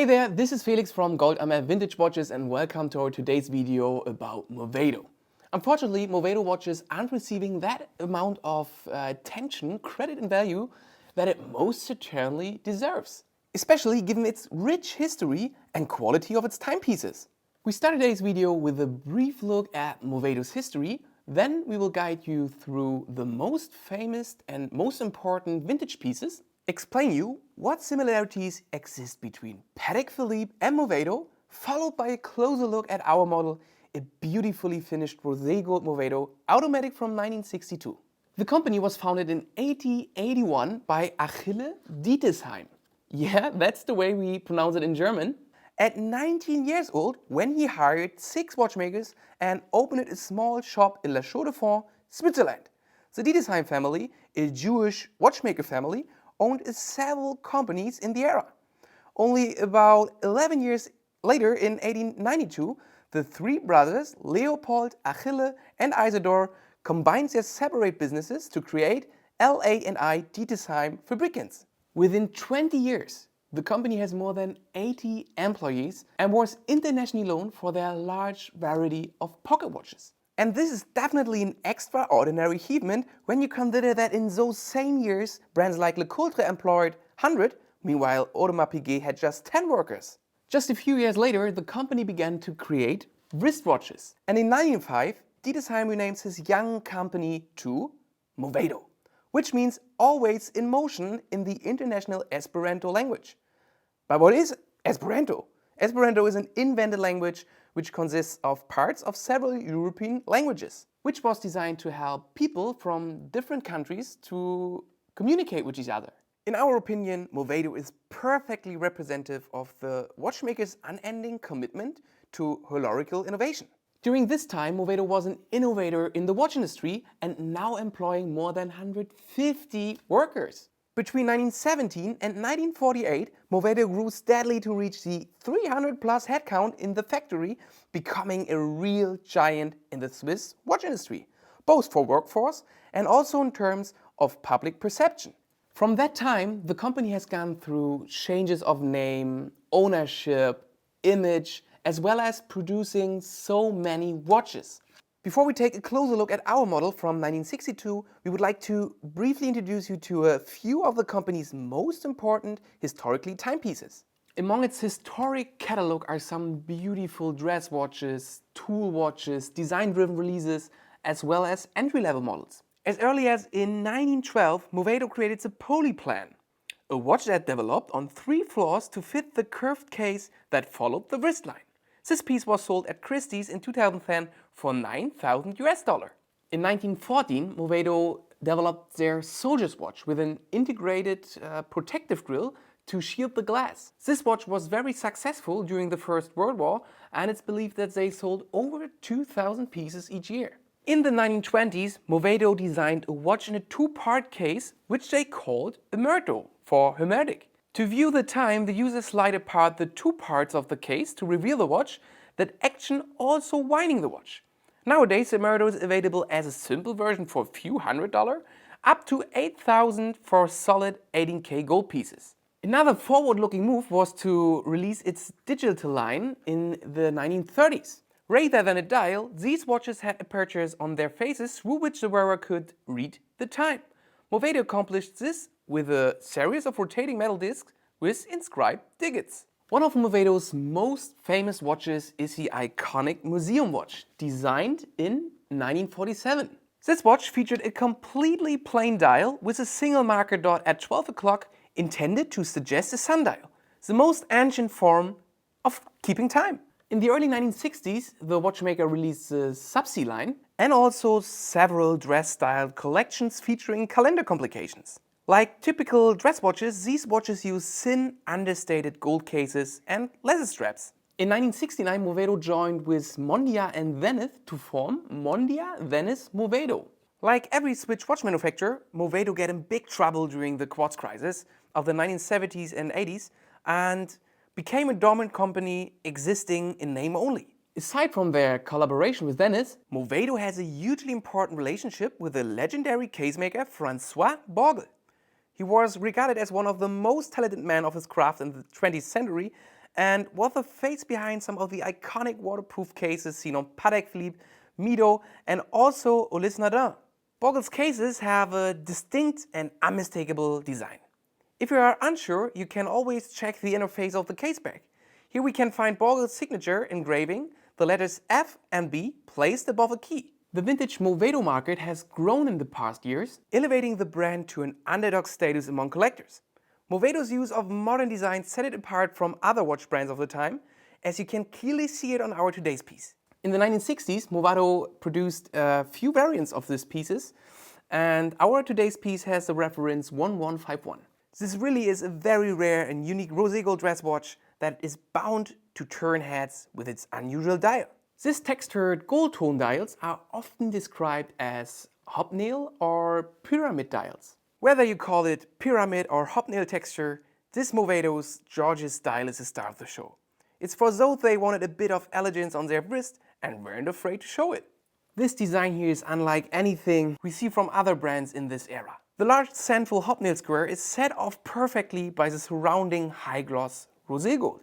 Hey there, this is Felix from Gold Vintage Watches and welcome to our today's video about Movado. Unfortunately, Movado watches aren't receiving that amount of attention, credit and value that it most certainly deserves, especially given its rich history and quality of its timepieces. We start today's video with a brief look at Movado's history, then we will guide you through the most famous and most important vintage pieces, explain you what similarities exist between Patek Philippe and Movado, followed by a closer look at our model, a beautifully finished rosé gold Movado Automatic from 1962. The company was founded in 1881 by Achille Dietesheim. Yeah, that's the way we pronounce it in German. At 19 years old, when he hired 6 watchmakers and opened a small shop in La Chaux-de-Fonds, Switzerland. The Dietesheim family, a Jewish watchmaker family, owned several companies in the era. Only about 11 years later, in 1892, the 3 brothers, Leopold, Achille and Isidor, combined their separate businesses to create LA&I Dietesheim Fabrikants. Within 20 years, the company has more than 80 employees and was internationally known for their large variety of pocket watches. And this is definitely an extraordinary achievement when you consider that in those same years, brands like Le Coultre employed 100, meanwhile Audemars Piguet had just 10 workers. Just a few years later, the company began to create wristwatches. And in 1905, Dietesheim renames his young company to Movado, which means always in motion in the international Esperanto language. But what is Esperanto? Esperanto is an invented language which consists of parts of several European languages, which was designed to help people from different countries to communicate with each other. In our opinion, Movado is perfectly representative of the watchmaker's unending commitment to holographical innovation. During this time, Movado was an innovator in the watch industry and now employing more than 150 workers. Between 1917 and 1948, Movado grew steadily to reach the 300 plus headcount in the factory, becoming a real giant in the Swiss watch industry, both for workforce and also in terms of public perception. From that time, the company has gone through changes of name, ownership, image, as well as producing so many watches. Before we take a closer look at our model from 1962, we would like to briefly introduce you to a few of the company's most important historically timepieces. Among its historic catalog are some beautiful dress watches, tool watches, design-driven releases, as well as entry-level models. As early as in 1912, Movado created the Polyplan, a watch that developed on 3 floors to fit the curved case that followed the wristline. This piece was sold at Christie's in 2010 for $9,000 US. In 1914, Movado developed their soldier's watch with an integrated protective grille to shield the glass. This watch was very successful during the First World War, and it's believed that they sold over 2,000 pieces each year. In the 1920s, Movado designed a watch in a 2-part case, which they called a Mido for hermetic. To view the time, the user slide apart the 2 parts of the case to reveal the watch, that action also winding the watch. Nowadays, the Mido is available as a simple version for a few $100, up to 8,000 for solid 18K gold pieces. Another forward-looking move was to release its digital line in the 1930s. Rather than a dial, these watches had apertures on their faces through which the wearer could read the time. Movado accomplished this with a series of rotating metal discs with inscribed digits. One of Movado's most famous watches is the iconic museum watch, designed in 1947. This watch featured a completely plain dial with a single marker dot at 12 o'clock intended to suggest a sundial, the most ancient form of keeping time. In the early 1960s, the watchmaker released the Subsea line and also several dress-styled collections featuring calendar complications. Like typical dress watches, these watches use thin, understated gold cases and leather straps. In 1969, Movado joined with Mondia and Zenith to form Mondia Zenith Movado. Like every Swiss watch manufacturer, Movado got in big trouble during the quartz crisis of the 1970s and 80s and became a dormant company existing in name only. Aside from their collaboration with Zenith, Movado has a hugely important relationship with the legendary casemaker Francois Bogliolo. He was regarded as one of the most talented men of his craft in the 20th century and was the face behind some of the iconic waterproof cases seen on Patek Philippe, Mido, and also Ulysse Nardin. Bogle's cases have a distinct and unmistakable design. If you are unsure, you can always check the interface of the case back. Here we can find Bogle's signature engraving, the letters F and B placed above a key. The vintage Movado market has grown in the past years, elevating the brand to an underdog status among collectors. Movado's use of modern design set it apart from other watch brands of the time, as you can clearly see it on our today's piece. In the 1960s, Movado produced a few variants of these pieces, and our today's piece has the reference 1151. This really is a very rare and unique rosé gold dress watch that is bound to turn heads with its unusual dial. These textured gold tone dials are often described as hobnail or pyramid dials. Whether you call it pyramid or hobnail texture, this Movado's George's dial is the star of the show. It's for those they wanted a bit of elegance on their wrist and weren't afraid to show it. This design here is unlike anything we see from other brands in this era. The large central hobnail square is set off perfectly by the surrounding high gloss rosé gold.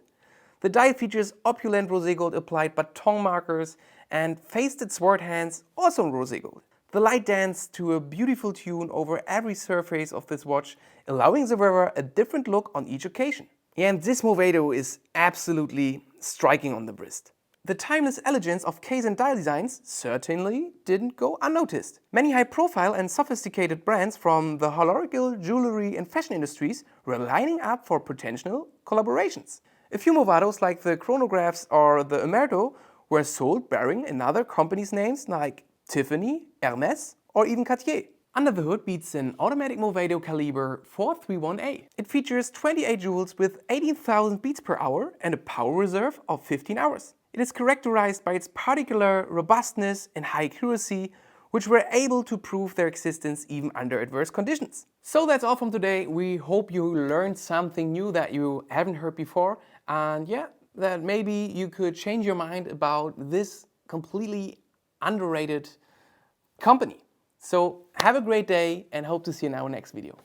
The dial features opulent rosé gold applied baton markers and faced sword hands also in rosé gold. The light danced to a beautiful tune over every surface of this watch, allowing the wearer a different look on each occasion. And this Movado is absolutely striking on the wrist. The timeless elegance of case and dial designs certainly didn't go unnoticed. Many high-profile and sophisticated brands from the horological, jewelry and fashion industries were lining up for potential collaborations. A few Movados like the chronographs or the Emerto were sold bearing another company's names like Tiffany, Hermes or even Cartier. Under the hood beats an automatic Movado caliber 431A. It features 28 jewels with 18,000 beats per hour and a power reserve of 15 hours. It is characterized by its particular robustness and high accuracy, which were able to prove their existence even under adverse conditions. So that's all from today. We hope you learned something new that you haven't heard before, and yeah, that maybe you could change your mind about this completely underrated company. So have a great day and hope to see you in our next video.